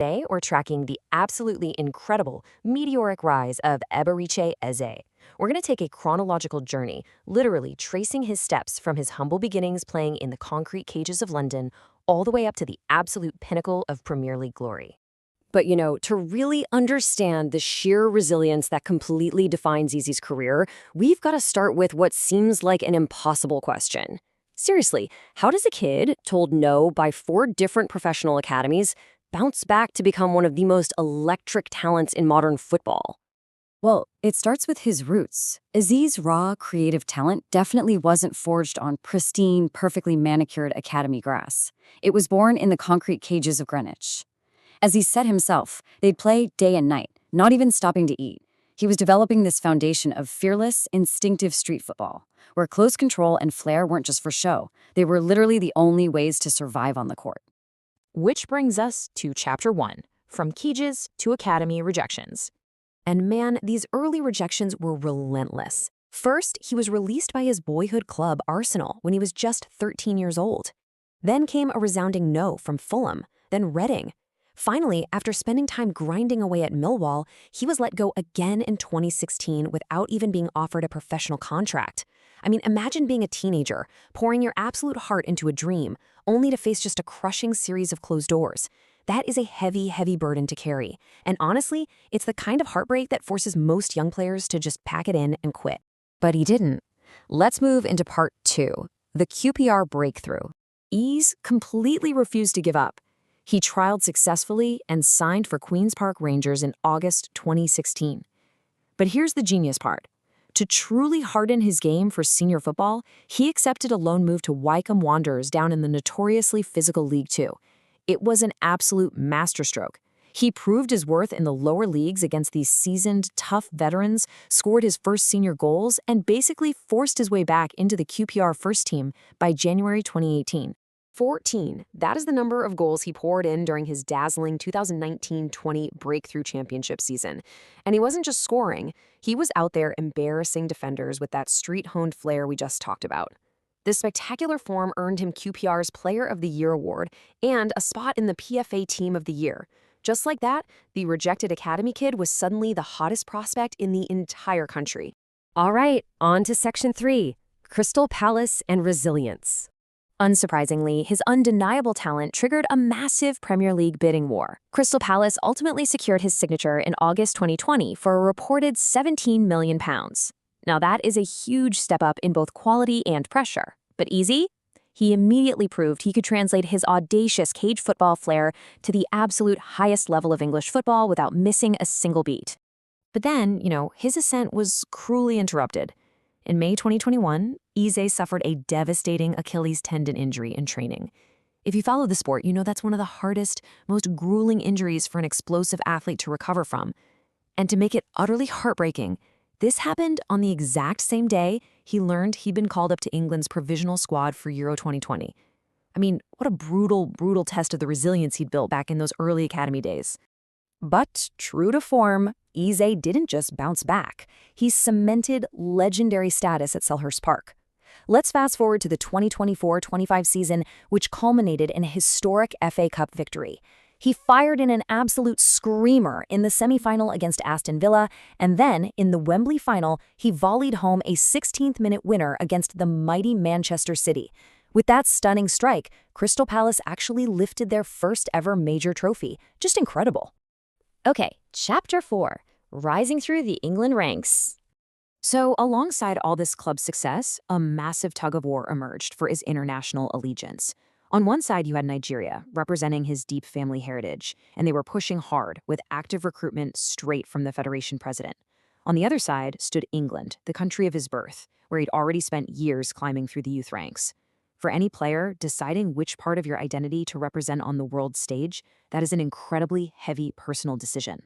Today, we're tracking the absolutely incredible, meteoric rise of Eberechi Eze. We're going to take a chronological journey, literally tracing his steps from his humble beginnings playing in the concrete cages of London all the way up to the absolute pinnacle of Premier League glory. But to really understand the sheer resilience that completely defines Eze's career, we've got to start with what seems like an impossible question. Seriously, how does a kid, told no by 4 different professional academies, bounce back to become one of the most electric talents in modern football? Well, it starts with his roots. Eze's raw, creative talent definitely wasn't forged on pristine, perfectly manicured academy grass. It was born in the concrete cages of Greenwich. As he said himself, they'd play day and night, not even stopping to eat. He was developing this foundation of fearless, instinctive street football, where close control and flair weren't just for show. They were literally the only ways to survive on the court. Which brings us to Chapter 1, From Cages to Academy Rejections. And man, these early rejections were relentless. First, he was released by his boyhood club, Arsenal, when he was just 13 years old. Then came a resounding no from Fulham, then Reading. Finally, after spending time grinding away at Millwall, he was let go again in 2016 without even being offered a professional contract. I mean, imagine being a teenager, pouring your absolute heart into a dream, only to face just a crushing series of closed doors. That is a heavy, heavy burden to carry. And honestly, it's the kind of heartbreak that forces most young players to just pack it in and quit. But he didn't. Let's move into part 2, the QPR Breakthrough. Eze completely refused to give up. He trialed successfully and signed for Queen's Park Rangers in August 2016. But here's the genius part. To truly harden his game for senior football, he accepted a loan move to Wycombe Wanderers down in the notoriously physical League Two. It was an absolute masterstroke. He proved his worth in the lower leagues against these seasoned, tough veterans, scored his first senior goals, and basically forced his way back into the QPR first team by January 2018. 14. That is the number of goals he poured in during his dazzling 2019-20 Breakthrough Championship season. And he wasn't just scoring, he was out there embarrassing defenders with that street-honed flair we just talked about. This spectacular form earned him QPR's Player of the Year award and a spot in the PFA Team of the Year. Just like that, the rejected academy kid was suddenly the hottest prospect in the entire country. All right, on to Section 3, Crystal Palace and Resilience. Unsurprisingly, his undeniable talent triggered a massive Premier League bidding war. Crystal Palace ultimately secured his signature in August 2020 for a reported £17 million. Now that is a huge step up in both quality and pressure. But Eze? He immediately proved he could translate his audacious cage football flair to the absolute highest level of English football without missing a single beat. But then, his ascent was cruelly interrupted. In May 2021, Eze suffered a devastating Achilles tendon injury in training. If you follow the sport, you know that's one of the hardest, most grueling injuries for an explosive athlete to recover from. And to make it utterly heartbreaking, this happened on the exact same day he learned he'd been called up to England's provisional squad for Euro 2020. I mean, what a brutal, brutal test of the resilience he'd built back in those early academy days. But true to form, Eze didn't just bounce back. He cemented legendary status at Selhurst Park. Let's fast forward to the 2024-25 season, which culminated in a historic FA Cup victory. He fired in an absolute screamer in the semi-final against Aston Villa, and then, in the Wembley final, he volleyed home a 16th-minute winner against the mighty Manchester City. With that stunning strike, Crystal Palace actually lifted their first ever major trophy. Just incredible. Okay, Chapter 4, Rising Through the England Ranks. So, alongside all this club success, a massive tug-of-war emerged for his international allegiance. On one side, you had Nigeria, representing his deep family heritage, and they were pushing hard with active recruitment straight from the Federation president. On the other side stood England, the country of his birth, where he'd already spent years climbing through the youth ranks. For any player, deciding which part of your identity to represent on the world stage, that is an incredibly heavy personal decision.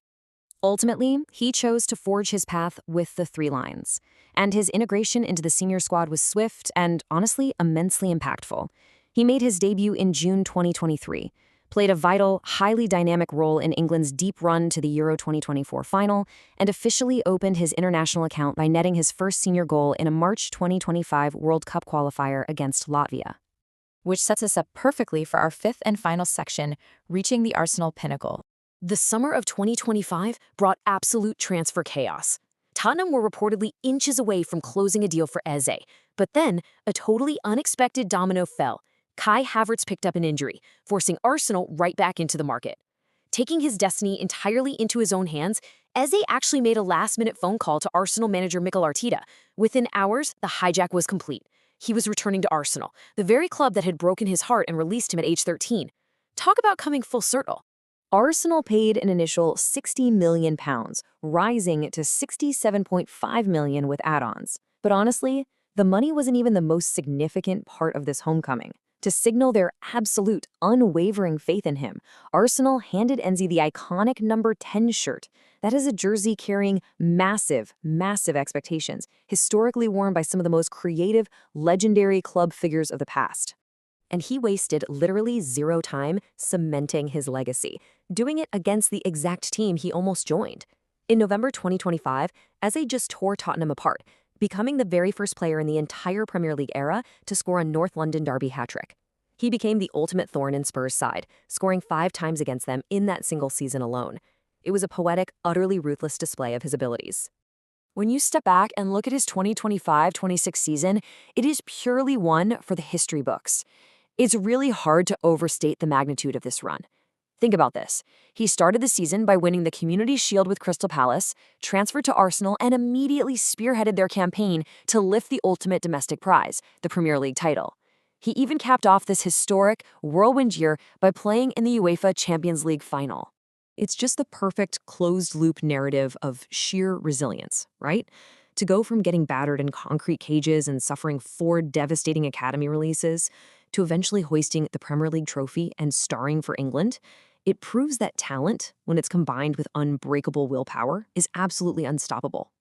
Ultimately, he chose to forge his path with the 3 lines, and his integration into the senior squad was swift and, honestly, immensely impactful. He made his debut in June 2023, played a vital, highly dynamic role in England's deep run to the Euro 2024 final, and officially opened his international account by netting his first senior goal in a March 2025 World Cup qualifier against Latvia. Which sets us up perfectly for our 5th and final section, Reaching the Arsenal Pinnacle. The summer of 2025 brought absolute transfer chaos. Tottenham were reportedly inches away from closing a deal for Eze, but then a totally unexpected domino fell. Kai Havertz picked up an injury, forcing Arsenal right back into the market. Taking his destiny entirely into his own hands, Eze actually made a last-minute phone call to Arsenal manager Mikel Arteta. Within hours, the hijack was complete. He was returning to Arsenal, the very club that had broken his heart and released him at age 13. Talk about coming full circle. Arsenal paid an initial £60 million, rising to £67.5 million with add-ons. But honestly, the money wasn't even the most significant part of this homecoming. To signal their absolute, unwavering faith in him, Arsenal handed Enzi the iconic number 10 shirt. That is a jersey carrying massive, massive expectations, historically worn by some of the most creative, legendary club figures of the past. And he wasted literally zero time cementing his legacy, doing it against the exact team he almost joined. In November 2025, Eze just tore Tottenham apart, becoming the very first player in the entire Premier League era to score a North London derby hat-trick. He became the ultimate thorn in Spurs' side, scoring 5 times against them in that single season alone. It was a poetic, utterly ruthless display of his abilities. When you step back and look at his 2025-26 season, it is purely one for the history books. It's really hard to overstate the magnitude of this run. Think about this. He started the season by winning the Community Shield with Crystal Palace, transferred to Arsenal, and immediately spearheaded their campaign to lift the ultimate domestic prize, the Premier League title. He even capped off this historic, whirlwind year by playing in the UEFA Champions League final. It's just the perfect closed-loop narrative of sheer resilience, right? To go from getting battered in concrete cages and suffering 4 devastating academy releases to eventually hoisting the Premier League trophy and starring for England, it proves that talent, when it's combined with unbreakable willpower, is absolutely unstoppable.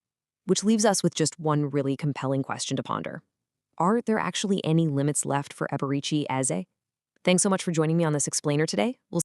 Which leaves us with just one really compelling question to ponder. Are there actually any limits left for Eberechi Eze? Thanks so much for joining me on this explainer today. We'll